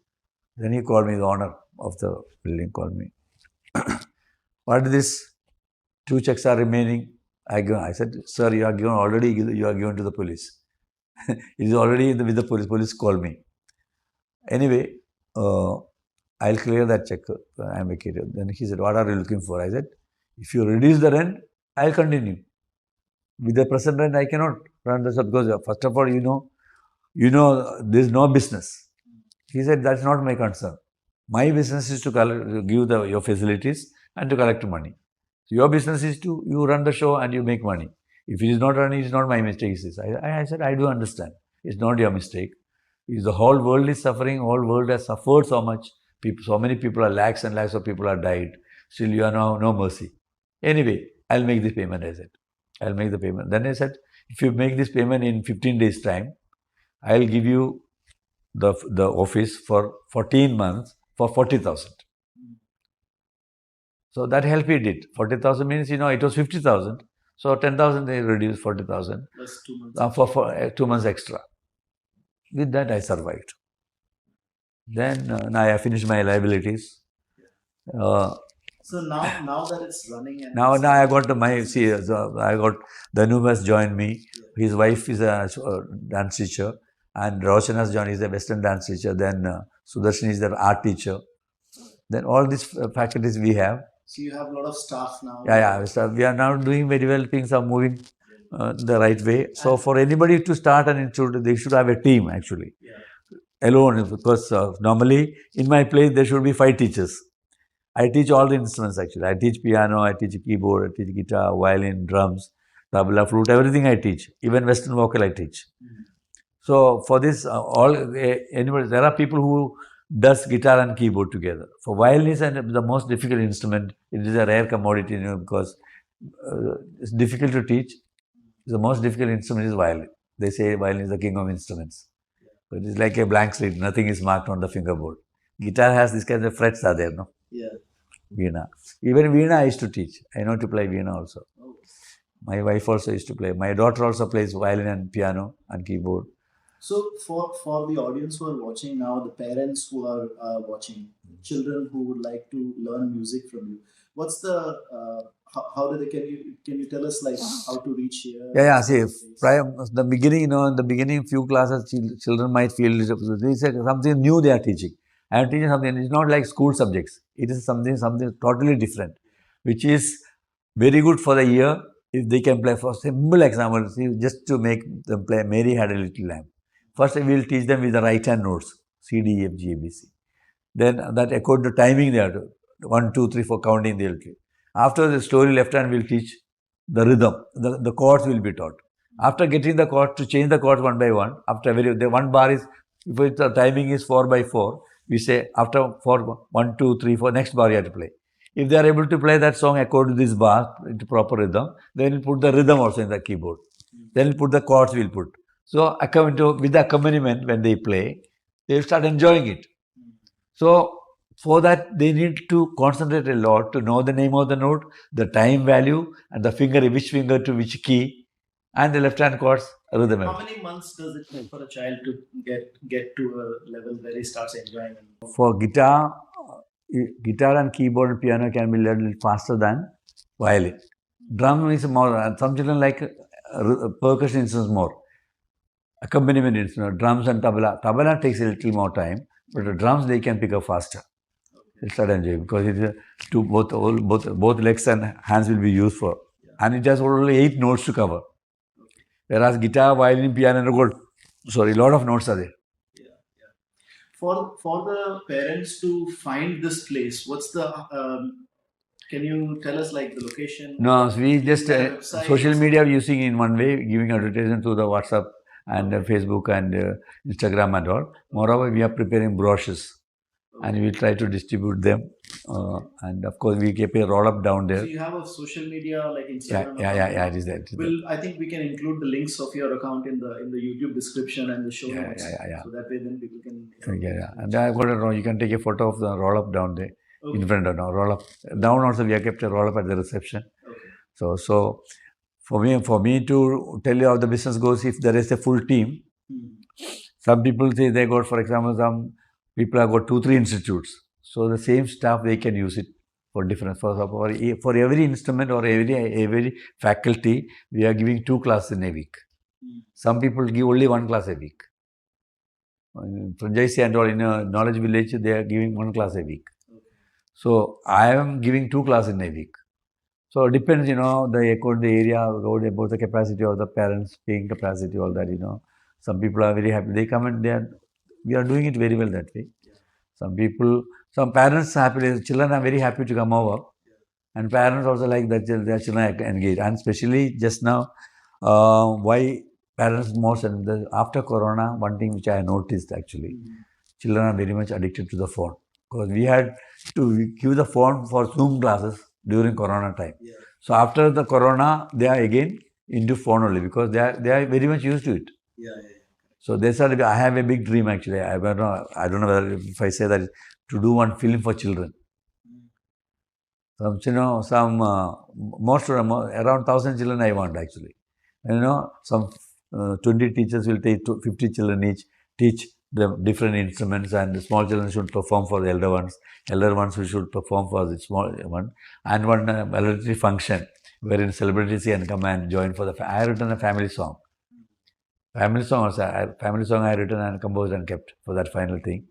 Then he called me, the owner of the building called me. What is this? 2 checks are remaining. I said, sir, you are given to the police. It is already with the police. Police called me. Anyway, I'll clear that check. I am vacated. Then he said, what are you looking for? I said, if you reduce the rent, I'll continue. With the present rent, I cannot run this up because first of all, there's no business. He said, that's not my concern. My business is to give your facilities and to collect money. So your business is you run the show and you make money. If it is not running, it's not my mistake. I said, I do understand. It's not your mistake. If the whole world is suffering, whole world has suffered so much. So many people lakhs and lakhs of people are died. Still, you are no mercy. Anyway, I'll make this payment, I said. I'll make the payment. Then I said, if you make this payment in 15 days' time, I'll give you the office for 14 months for 40,000. So that help he did. 40,000 means, it was 50,000. So 10,000 they reduced 40,000. Plus 2 months. For 2 months extra. With that I survived. Then now I finished my liabilities. So now that it's running and now I got I got Danu has joined me. His wife is a dance teacher, and Roshan has joined. He's a Western dance teacher. Then Sudarshan is the art teacher. Then all these faculties we have. So you have a lot of staff now. Yeah. We are now doing very well. Things are moving the right way. So for anybody to start an institute, they should have a team actually. Yeah. Alone, because normally in my place there should be 5 teachers. I teach all the instruments actually. I teach piano, I teach keyboard, I teach guitar, violin, drums, tabla, flute, everything I teach. Even Western vocal I teach. So for this, there are people who does guitar and keyboard together. For violin is the most difficult instrument. It is a rare commodity, because it's difficult to teach. The most difficult instrument is violin. They say violin is the king of instruments. But it's like a blank slate. Nothing is marked on the fingerboard. Guitar has these kinds of frets are there, no? Yeah. Veena. Even Veena I used to teach. I know to play Veena also. My wife also used to play. My daughter also plays violin and piano and keyboard. So for the audience who are watching now, the parents who are watching, children who would like to learn music from you, what's the how do they can you tell us like how to reach here? Yeah, yeah. What's See, the place? the beginning, in the beginning, few classes, children might feel this is something new they are teaching. I am teaching something. It's not like school subjects. It is something totally different, which is very good for the year if they can play. For simple example, see, just to make them play, Mary Had a Little Lamb. First, we will teach them with the right hand notes: C, D, E, F, G, A, B, C. Then that according to timing they have to 1, 2, 3, 4 counting they will teach. After the story left hand will teach the rhythm. The chords will be taught. After getting the chords to change the chords one by one, after the one bar is if the timing is 4 by 4, we say after 4 1, 2, 3, 4 next bar you have to play. If they are able to play that song according to this bar into proper rhythm, then we'll put the rhythm also in the keyboard. Then we'll put the chords we'll put. So with the accompaniment when they play, they'll start enjoying it. So for that, they need to concentrate a lot to know the name of the note, the time value, and the finger, which finger to which key, and the left hand chords rhythm. How many months does it take for a child to get to a level where he starts enjoying it? For guitar and keyboard and piano can be learned a little faster than violin. Drum is more, some children like percussion instruments more. Accompaniment instrument, drums and tabla. Tabla takes a little more time, but the drums they can pick up faster. They'll start enjoying because it is two both legs and hands will be used for, and it has only 8 notes to cover. Whereas guitar, violin, piano, and gold, sorry, a lot of notes are there. For the parents to find this place, what's the can you tell us like the location? No, so we just social website? media using in one way, giving advertisement through the WhatsApp and Facebook and Instagram and all. Moreover, we are preparing brochures and we try to distribute them. And of course, we keep a roll up down there. So you have a social media like Yeah, Instagram yeah, account? yeah, it is that. I think we can include the links of your account in the YouTube description and the show Yeah, notes. yeah. So that way then people can. Yeah. And I've got a you can take a photo of the roll up down there Okay. in front of now roll up. Down also we have kept a roll up at the reception. Okay. So for me to tell you how the business goes, if there is a full team, some people say they got, for example, some people have got 2, 3 institutes. So the same staff they can use it for different for every instrument or every faculty, we are giving 2 classes in a week. Some people give only 1 class a week. Franchisee and all in a knowledge village, they are giving 1 class a week. So I am giving 2 classes in a week. So it depends, according to the area, about the capacity of the parents, paying capacity, all that, Some people are very happy. They come and we are doing it very well that way. Some parents happy, children are very happy to come over. And parents also like that their children engage. And especially just now, why parents most, and after Corona, one thing which I noticed actually, children are very much addicted to the phone. Because we had to give the phone for Zoom classes during Corona time. So after the Corona, they are again into phone only because they are very much used to it. So they said, I have a big dream actually. I don't know whether if I say that to do one film for children. Most around 1,000 children I want actually. Some 20 teachers will take 50 children each, teach the different instruments, and the small children should perform for the elder ones. Elder ones should perform for the small one, and one military function wherein celebrities can come and join for the. I have written a family song. Family song I written and composed and kept for that final thing.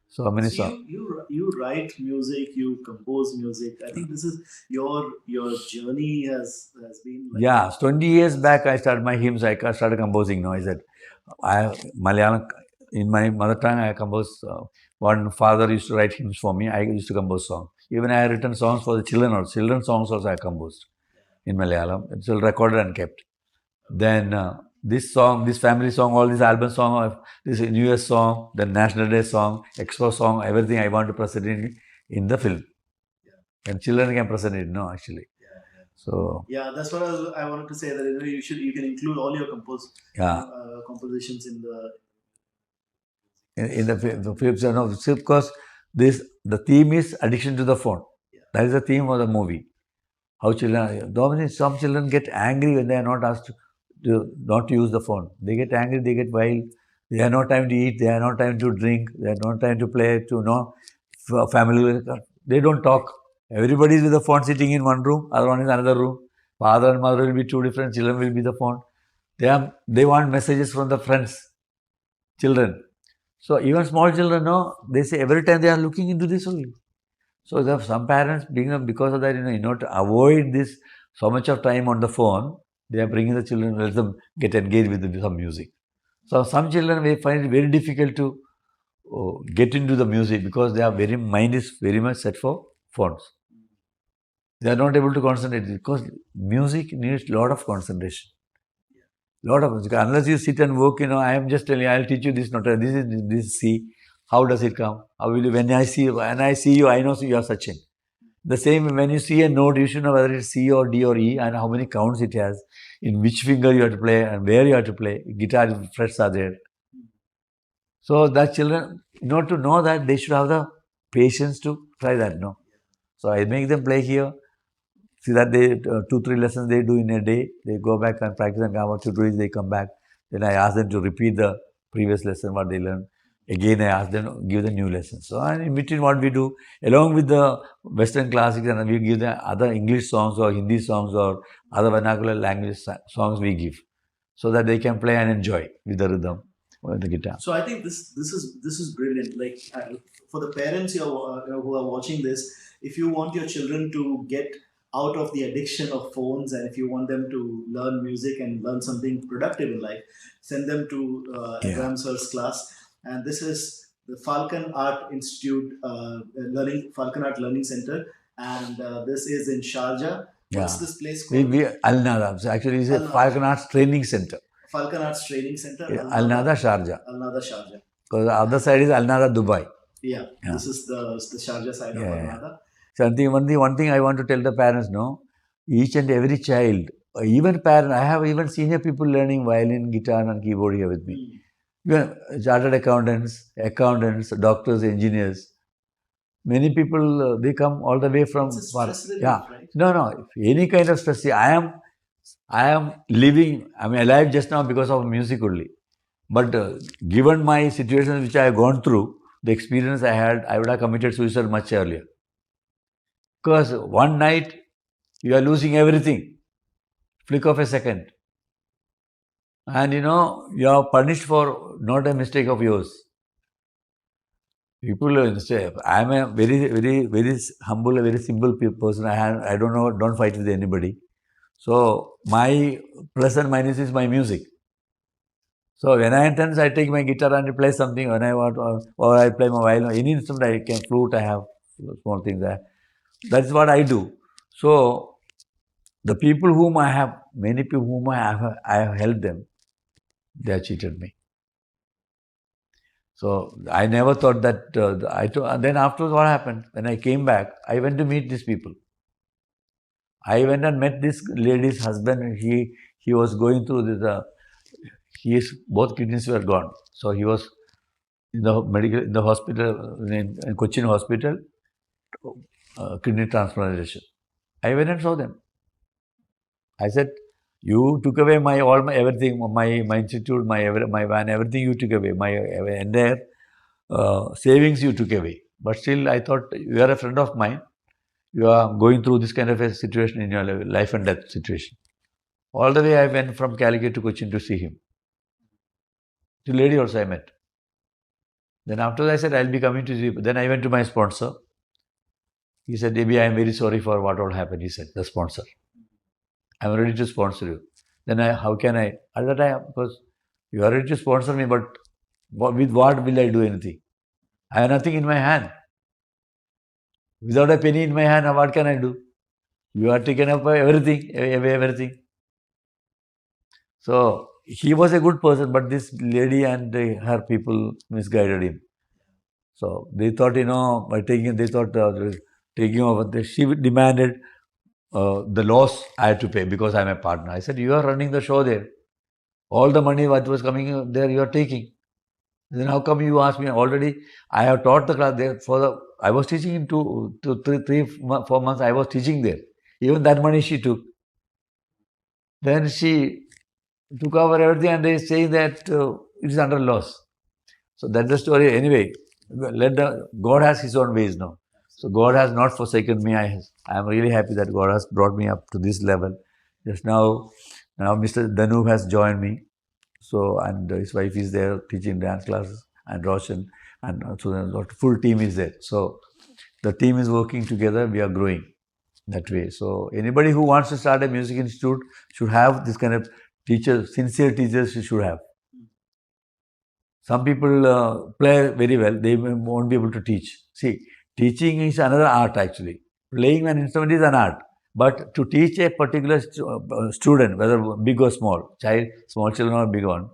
So many songs. You write music, you compose music. I think this is your journey has been. Like 20 years back I started my hymns. I started composing. I said, Malayalam in my mother tongue. I composed. One father used to write hymns for me. I used to compose songs. Even I have written songs for the children. Or children's songs also I composed in Malayalam. It's all recorded and kept. Then this song, this family song, all this album song, this New Year song, the National Day song, Expo song, everything I want to present in the film. And children can present it, actually. So that's what I wanted to say, that you can include all your compositions in the film. Because the theme is addiction to the phone. That is the theme of the movie. How some children get angry when they are not asked not to use the phone. They get angry, they get wild. They have no time to eat. They have no time to drink. They have no time to play. To know family. They don't talk. Everybody is with the phone sitting in one room. Other one is another room. Father and mother will be two different. Children will be the phone. They want messages from the friends, children. So even small children know. They say every time they are looking into this only. So there are some parents bring them because of that. In order to avoid this so much of time on the phone, they are bringing the children. Let them get engaged with some music. So some children may find it very difficult to get into the music because their mind is very much set for phones. They are not able to concentrate because music needs a lot of concentration. Lot of unless you sit and work, I am just telling you, I'll teach you this note. This is this C. How does it come? How will you? When I see you, I know you are Sachin. The same when you see a note, you should know whether it's C or D or E and how many counts it has, in which finger you have to play and where you have to play. Guitar frets are there. So that children, in order to know that, they should have the patience to try that. No. So I make them play here. See that they 2-3 lessons they do in a day. They go back and practice and come out 2 days. They come back. Then I ask them to repeat the previous lesson what they learned. Again, I ask them to give the new lessons. So and in between, what we do, along with the Western classics, and we give them other English songs or Hindi songs or other vernacular language songs we give, so that they can play and enjoy with the rhythm or the guitar. So I think this is brilliant. Like for the parents who are watching this, if you want your children to get out of the addiction of phones, and if you want them to learn music and learn something productive in life, send them to Abraham Sir's class. And this is the Falcon Art Institute Falcon Art Learning Center, and this is in Sharjah. What's this place called? Al Nada. So actually, it's a Falcon Arts Training Center. Falcon Arts Training Center. Al Nada, Sharjah. Al Nada, Sharjah. Because the other side is Al Nada, Dubai. Yeah, this is the Sharjah side of Al Nada. So one thing I want to tell the parents, no, each and every child, even parent, I have even senior people learning violin, guitar and keyboard here with me. Even chartered accountants, doctors, engineers. Many people, they come all the way from... Right? No, any kind of stress. See, I am living, I'm alive just now because of music only. But given my situations which I have gone through, the experience I had, I would have committed suicide much earlier. Because one night, you are losing everything. Flick of a second. And you are punished for not a mistake of yours. People say, I am a very, very, very humble, a very simple person. I don't fight with anybody. So my plus and minus is my music. So when I intense, I take my guitar and play something. When I want, or I play my violin, any instrument I can, flute, I have small things there. That's what I do. So the people many people whom I have helped them, they have cheated me. So I never thought that. Then afterwards, what happened? When I came back, I went to meet these people. I went and met this lady's husband. He was going through this. Both kidneys were gone. So he was in the hospital in Cochin hospital, kidney transplantation. I went and saw them. I said, you took away my everything, my institute, my van, everything you took away, my entire savings you took away. But still, I thought, you are a friend of mine. You are going through this kind of a situation in your life and death situation. All the way I went from Calicut to Cochin to see him. The lady also I met. Then after that I said, I'll be coming to see you. Then I went to my sponsor. He said, Debbie, I am very sorry for what all happened. He said, the sponsor. I am ready to sponsor you. Then how can I? At that time, because you are ready to sponsor me, but with what will I do anything? I have nothing in my hand. Without a penny in my hand, what can I do? You are taken up by everything. So he was a good person, but this lady and her people misguided him. So they thought, by taking over, she demanded the loss I had to pay because I'm a partner. I said, you are running the show there. All the money what was coming there, you are taking. Then how come you ask me? Already, I have taught the class there I was teaching in 3-4 months. I was teaching there. Even that money she took. Then she took over everything, and they say that it is under loss. So that's the story. Anyway, God has His own ways now. So God has not forsaken me. I am really happy that God has brought me up to this level. Just now Mr. Danu has joined me. So, and his wife is there teaching dance classes, and Roshan, and so the full team is there. So the team is working together. We are growing that way. So anybody who wants to start a music institute should have this kind of teachers, sincere teachers you should have. Some people play very well, they won't be able to teach. See, teaching is another art actually. Playing an instrument is an art. But to teach a particular student, whether big or small, small children or big one,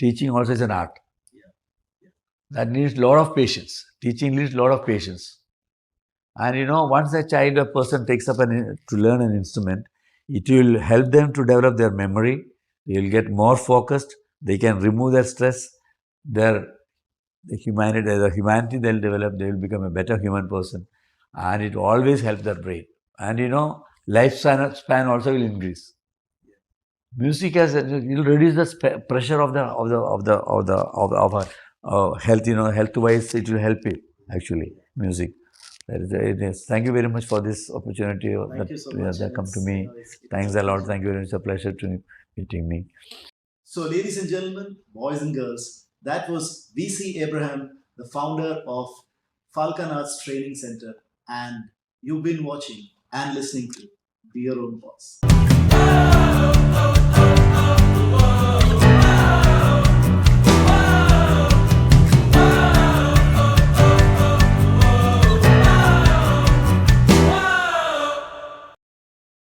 teaching also is an art. That needs a lot of patience. Teaching needs a lot of patience. And once a child or person takes up to learn an instrument, it will help them to develop their memory. They will get more focused. They can remove their stress. The humanity they'll develop. They will become a better human person, and it always helps their brain. And lifespan also will increase. Music will reduce the pressure of health. Health-wise, it will help it actually. Music. Thank you very much for this opportunity Thank you so much. that come to me. Thanks a lot. Thank you very much. It's a pleasure to meeting me. So, ladies and gentlemen, boys and girls, that was VC Abraham, the founder of Falcon Arts Training Center, and you've been watching and listening to Be Your Own Boss.